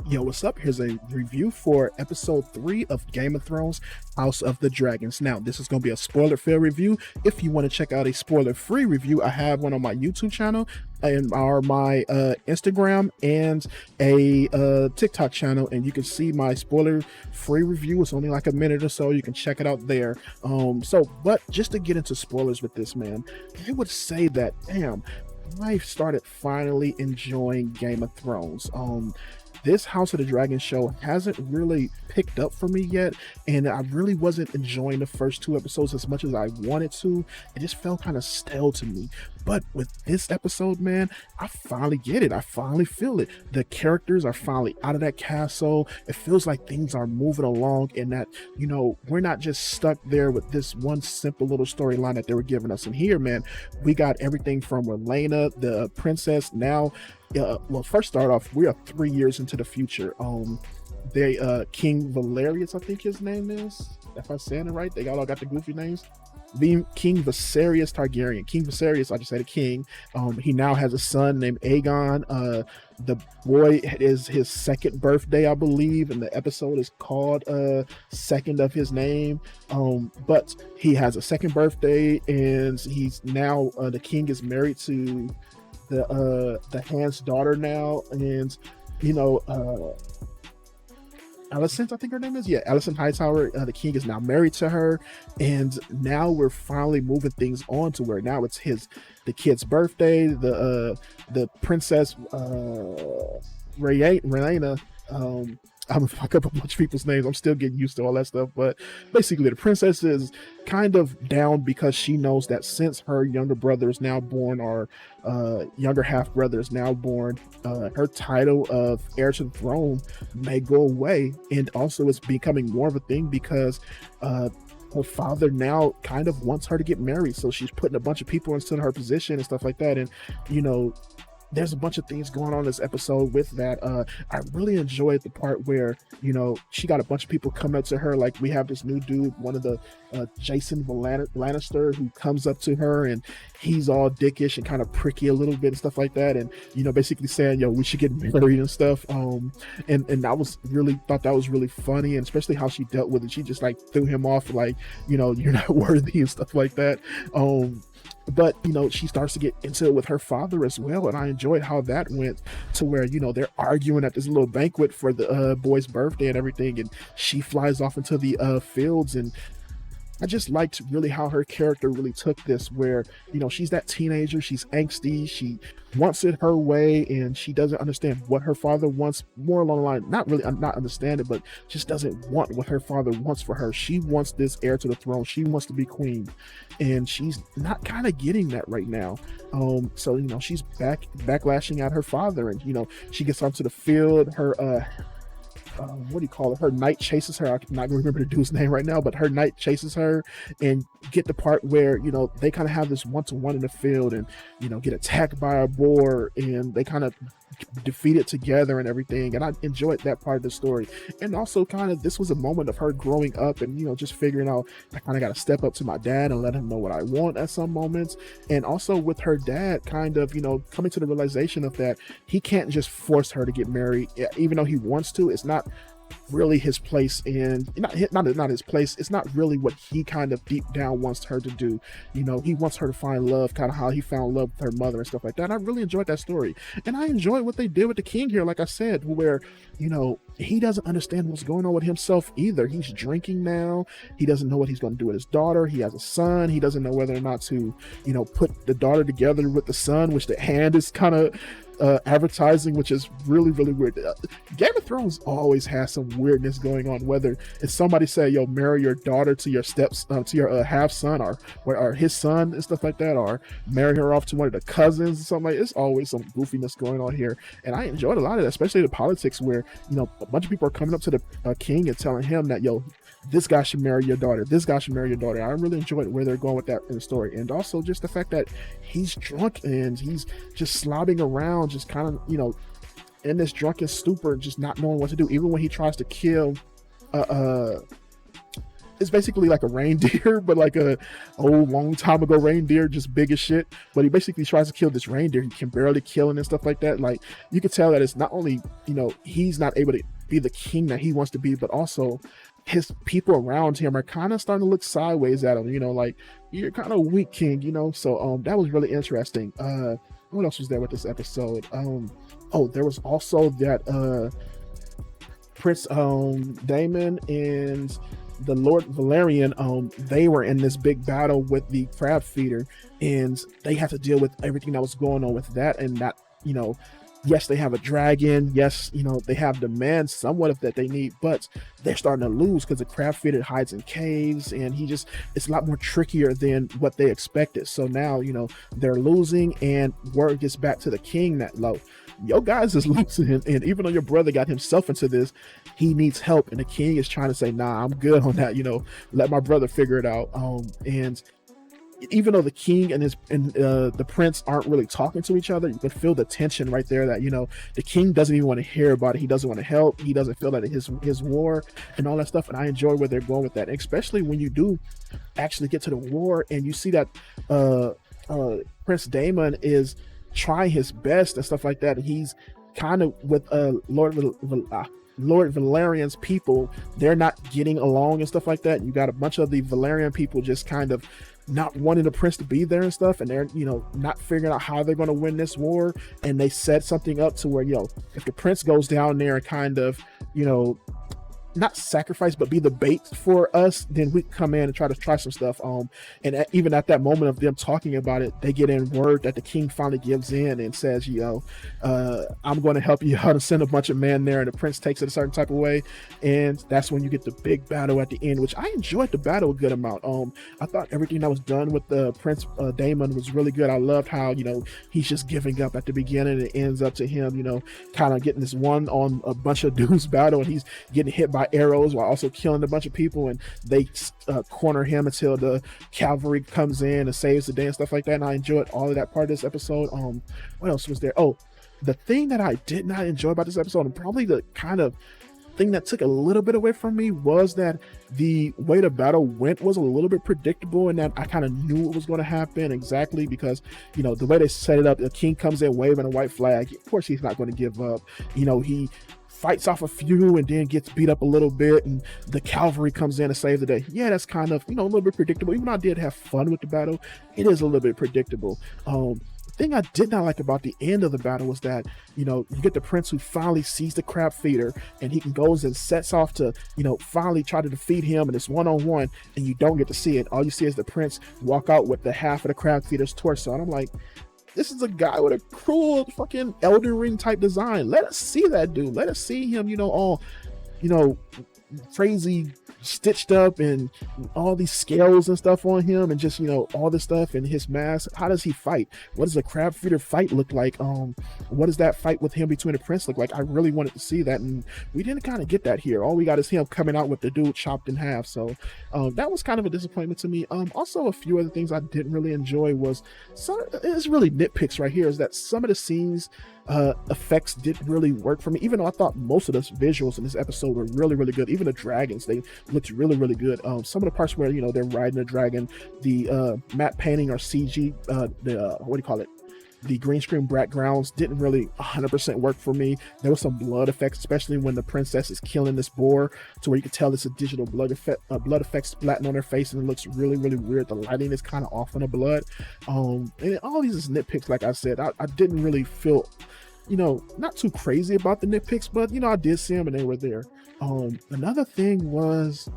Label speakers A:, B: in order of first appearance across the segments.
A: Yo, what's up? Here's a review for episode 3 of Game of Thrones House of the Dragons. Now, this is going to be a spoiler-filled review. If you want to check out a spoiler-free review, I have one on my YouTube channel and my Instagram and a TikTok channel, and you can see my spoiler-free review. It's only like a minute or so. You can check it out there. But just to get into spoilers with this, man, I would say that, damn, I started finally enjoying Game of Thrones. This House of the Dragon show hasn't really picked up for me yet, and I really wasn't enjoying the first 2 episodes as much as I wanted to. It just felt kind of stale to me. But with this episode, man, I finally get it. I finally feel it. The characters are finally out of that castle. It feels like things are moving along, and that, we're not just stuck there with this one simple little storyline that they were giving us. And here, man, we got everything from Rhaena, the princess, now. First start off, we are 3 years into the future. King Valerius, I think his name is, if I'm saying it right. They all got the goofy names. King Viserys Targaryen. King Viserys, I just said a king. He now has a son named Aegon. The boy is his second birthday, I believe, and the episode is called second of his name. But he has a second birthday, and he's now the king is married to the Hand's daughter now, and Alicent, I think her name is. Yeah, Alicent Hightower. The king is now married to her, and now we're finally moving things on to where now it's the kid's birthday. The princess Rhaena. I'm gonna fuck up a bunch of people's names. I'm still getting used to all that stuff, but basically the princess is kind of down because she knows that since her younger brother is now born, or younger half brother is now born, her title of heir to the throne may go away, and also it's becoming more of a thing because her father now kind of wants her to get married, so she's putting a bunch of people into her position and stuff like that. And there's a bunch of things going on in this episode with that. I really enjoyed the part where, she got a bunch of people come up to her. Like, we have this new dude, one of the Jason Lannister, who comes up to her, and he's all dickish and kind of pricky a little bit and stuff like that. And, basically saying, we should get married and stuff. And I thought that was really funny, and especially how she dealt with it. She just like threw him off like, you're not worthy and stuff like that. But she starts to get into it with her father as well, and I enjoyed how that went to where they're arguing at this little banquet for the boy's birthday and everything, and she flies off into the fields. And I just liked really how her character really took this, where she's that teenager, she's angsty, she wants it her way, and she doesn't understand what her father wants. More along the line, not understand it, but just doesn't want what her father wants for her. She wants this heir to the throne. She wants to be queen, and she's not kind of getting that right now. So she's backlashing at her father, and she gets onto the field. Her what do you call it? Her knight chases her. I'm not gonna remember the dude's name right now, but her knight chases her, and get the part where they kind of have this one-to-one in the field, and get attacked by a boar, and they kind of defeat it together and everything. And I enjoyed that part of the story. And also kind of this was a moment of her growing up, and just figuring out, I kind of got to step up to my dad and let him know what I want at some moments. And also with her dad kind of coming to the realization of that he can't just force her to get married, even though he wants to. It's not really his place, and not his place. It's not really what he kind of deep down wants her to do. He wants her to find love, kind of how he found love with her mother and stuff like that. And I really enjoyed that story, and I enjoyed what they did with the king here, like I said, where he doesn't understand what's going on with himself either. He's drinking now. He doesn't know what he's going to do with his daughter. He has a son. He doesn't know whether or not to put the daughter together with the son, which the hand is kind of advertising, which is really, really weird. Game of Thrones always has some weirdness going on, whether it's somebody say, marry your daughter to your to your half son, or his son and stuff like that, or marry her off to one of the cousins or something like that. It's always some goofiness going on here, and I enjoyed a lot of that, especially the politics where a bunch of people are coming up to the king and telling him that this guy should marry your daughter. This guy should marry your daughter. I really enjoyed where they're going with that in the story. And also just the fact that he's drunk and he's just slobbing around, just kind of, in this drunken stupor, just not knowing what to do. Even when he tries to kill it's basically like a reindeer, but like a old long time ago reindeer, just big as shit. But he basically tries to kill this reindeer. He can barely kill it and stuff like that. Like you can tell that it's not only, he's not able to be the king that he wants to be, but also his people around him are kind of starting to look sideways at him, like you're kind of weak, king, So that was really interesting. What else was there with this episode? Oh, there was also that Prince Daemon and the Lord Velaryon, they were in this big battle with the crab feeder, and they had to deal with everything that was going on with that. And that, yes, they have a dragon. Yes, they have the man somewhat of that they need, but they're starting to lose because the crab feeder hides in caves, and it's a lot more trickier than what they expected. So now, they're losing, and word gets back to the king that, low, your guys is losing, and even though your brother got himself into this, he needs help, and the king is trying to say, nah, I'm good on that, let my brother figure it out. And even though the king and the prince aren't really talking to each other, you can feel the tension right there that, the king doesn't even want to hear about it. He doesn't want to help. He doesn't feel that it's his war and all that stuff. And I enjoy where they're going with that, and especially when you do actually get to the war and you see that Prince Daemon is trying his best and stuff like that. He's kind of with Lord Velaryon's people, they're not getting along and stuff like that. You got a bunch of the Velaryon people just kind of not wanting the prince to be there and stuff, and they're not figuring out how they're going to win this war. And they set something up to where if the prince goes down there and kind of not sacrifice but be the bait for us, then we come in and try some stuff. Even at that moment of them talking about it, they get in word that the king finally gives in and says, I'm going to help you out and send a bunch of men there. And the prince takes it a certain type of way, and that's when you get the big battle at the end, which I enjoyed the battle a good amount. I thought everything that was done with the Prince Daemon was really good. I loved how he's just giving up at the beginning, and it ends up to him kind of getting this one on a bunch of dudes battle, and he's getting hit by arrows while also killing a bunch of people, and they corner him until the cavalry comes in and saves the day and stuff like that. And I enjoyed all of that part of this episode. What else was there? Oh, the thing that I did not enjoy about this episode, and probably the kind of thing that took a little bit away from me, was that the way the battle went was a little bit predictable, and that I kind of knew what was going to happen exactly, because the way they set it up, the king comes in waving a white flag. Of course he's not going to give up. He fights off a few and then gets beat up a little bit, and the cavalry comes in to save the day. Yeah, that's kind of a little bit predictable. Even though I did have fun with the battle, it is a little bit predictable. The thing I did not like about the end of the battle was that you get the prince who finally sees the crab feeder, and he goes and sets off to finally try to defeat him, and it's one-on-one, and you don't get to see it. All you see is the prince walk out with the half of the crab feeder's torso, and I'm like, this is a guy with a cruel fucking Elden Ring type design. Let us see that dude. Let us see him, all, crazy stitched up and all these scales and stuff on him, and just all this stuff in his mask. How does he fight? What does a crab feeder fight look like? What does that fight with him between the prince look like? I really wanted to see that, and we didn't kind of get that here. All we got is him coming out with the dude chopped in half. So that was kind of a disappointment to me. Also, a few other things I didn't really enjoy was it's really nitpicks right here, is that some of the scenes effects didn't really work for me, even though I thought most of the visuals in this episode were really, really good. Even the dragons, they looked really, really good. Some of the parts where they're riding a dragon, the matte painting or CG, what do you call it, the green screen backgrounds didn't really 100% work for me. There was some blood effects, especially when the princess is killing this boar, to where you can tell it's a digital blood effect splatting on her face, and it looks really, really weird. The lighting is kind of off on the blood. And all these is nitpicks. Like I said, I didn't really feel not too crazy about the nitpicks, but I did see them and they were there. Another thing was,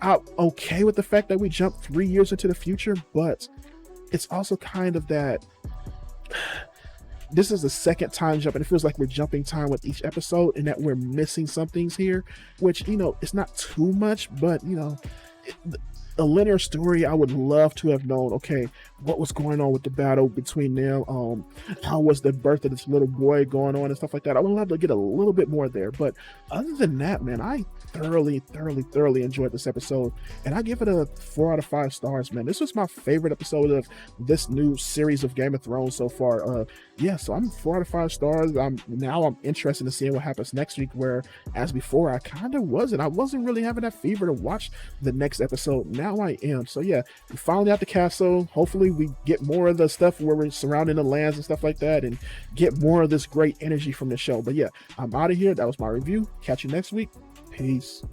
A: I'm okay with the fact that we jumped 3 years into the future, but it's also kind of that this is the second time jump, and it feels like we're jumping time with each episode, and that we're missing some things here, which it's not too much, but a linear story, I would love to have known, okay, what was going on with the battle between them. How was the birth of this little boy going on and stuff like that. I would love to get a little bit more there. But other than that, man, I thoroughly enjoyed this episode. And I give it a 4 out of 5 stars, man. This was my favorite episode of this new series of Game of Thrones so far. Yeah, so I'm 4 out of 5 stars. I'm interested in seeing what happens next week, where as before I kind of wasn't. I wasn't really having that fever to watch the next episode. Now I am. So yeah, we're finally at the castle. Hopefully we get more of the stuff where we're surrounding the lands and stuff like that, and get more of this great energy from the show. But yeah, I'm out of here. That was my review. Catch you next week. Peace.